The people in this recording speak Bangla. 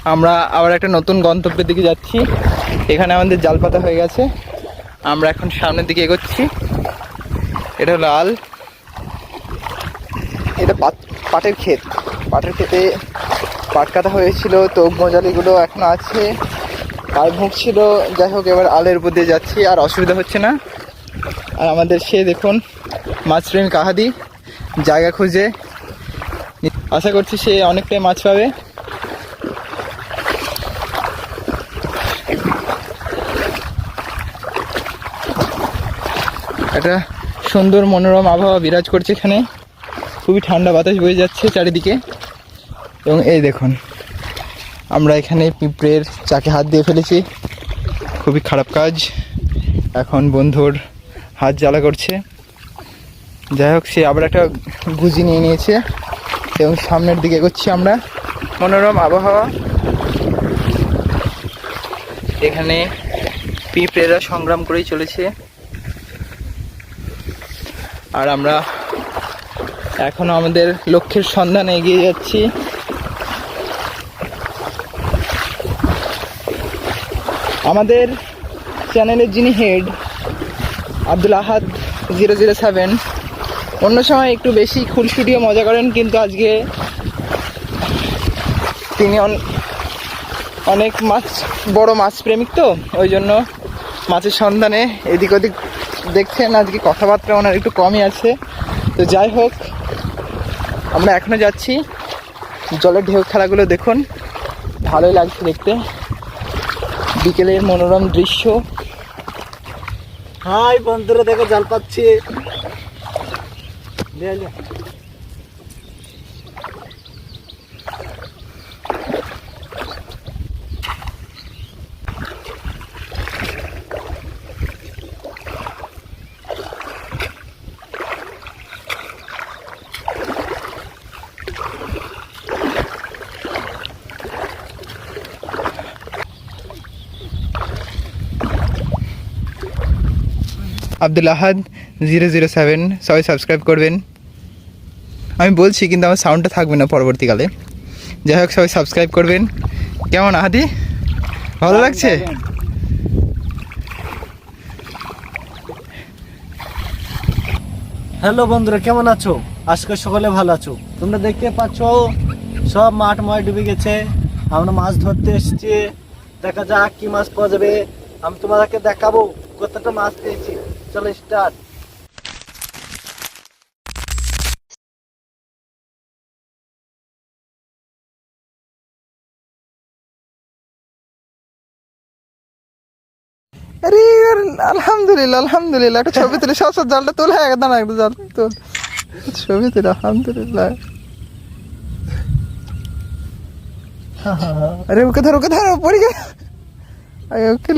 আমরা আবার একটা নতুন গন্তব্যের দিকে যাচ্ছি। এখানে আমাদের জাল পাতা হয়ে গেছে, আমরা এখন সামনের দিকে এগোচ্ছি। এটা হলো আল, এটা পাটের ক্ষেত। পাটের ক্ষেতে পাট কাটা হয়েছিল, তো গজালিগুলো এখনো আছে, পায়ে ভুগছিল। যাই হোক, এবার আলের উপর দিয়ে যাচ্ছি, আর অসুবিধা হচ্ছে না। আর আমাদের সে দেখুন মাছপ্রেমী কাহাদি জায়গা খুঁজে, আশা করছি সে অনেকটাই মাছ পাবে। একটা সুন্দর মনোরম আবহাওয়া বিরাজ করছে এখানে, খুবই ঠান্ডা বাতাস বয়ে যাচ্ছে চারিদিকে। এবং এই দেখুন, আমরা এখানে পিঁপড়ের চাকে হাত দিয়ে ফেলেছি, খুবই খারাপ কাজ। এখন বন্ধুর হাত জ্বালা করছে। যাই হোক, সে আবার একটা গুজি নিয়ে নিয়েছে এবং সামনের দিকে এগোচ্ছি আমরা। মনোরম আবহাওয়া, এখানে পিঁপড়েরা সংগ্রাম করেই চলেছে। আর আমরা এখনো আমাদের লক্ষ্যের সন্ধানে এগিয়ে যাচ্ছি। আমাদের চ্যানেলের যিনি হেড আব্দুল আহাদ 007, অন্য সময় একটু বেশি খুলসুটিও মজা করেন, কিন্তু আজকে তিনি অনেক বড় মাছ প্রেমিক, তো ওই জন্য মাছের সন্ধানে এদিক ওদিক দেখছেন। আজকে কথাবার্তা ওনার একটু কমই আছে। তো যাই হোক, আমরা এখনো যাচ্ছি। জলের ঢেউ খেলাগুলো দেখুন, ভালোই লাগছে দেখতে, বিকেলের মনোরম দৃশ্য। হাই বন্ধুরা, দেখো জাল পাচ্ছি। আব্দুল আহাদ 007, সবাই সাবস্ক্রাইব করবেন। আমি বলছি কিন্তু আমার সাউন্ডটা থাকবে না পরবর্তীকালে। যাই হোক, সবাই সাবস্ক্রাইব করবেন। কেমন আহাদি, ভালো লাগছে? হ্যালো বন্ধুরা, কেমন আছো? আজকে সকলে ভালো আছো। তোমরা দেখতে পাচ্ছ সব মাঠ ময় ডুবে গেছে। আমরা মাছ ধরতে এসেছি, দেখা যাক কি মাছ পাওয়া যাবে। আমি তোমাদেরকে দেখাবো কতটা মাছ পেয়েছি। চলো স্টার্ট। আরে আলহামদুলিল্লাহ, আলহামদুলিল্লাহ। একটা ছবি তুলে, সব জালটা তোলে, একদম একটা জাল তোল, ছবি তুলে। আলহামদুলিল্লাহ। আরে ওকে ধর, ওকে ধর, পড়ে গেল। ওকে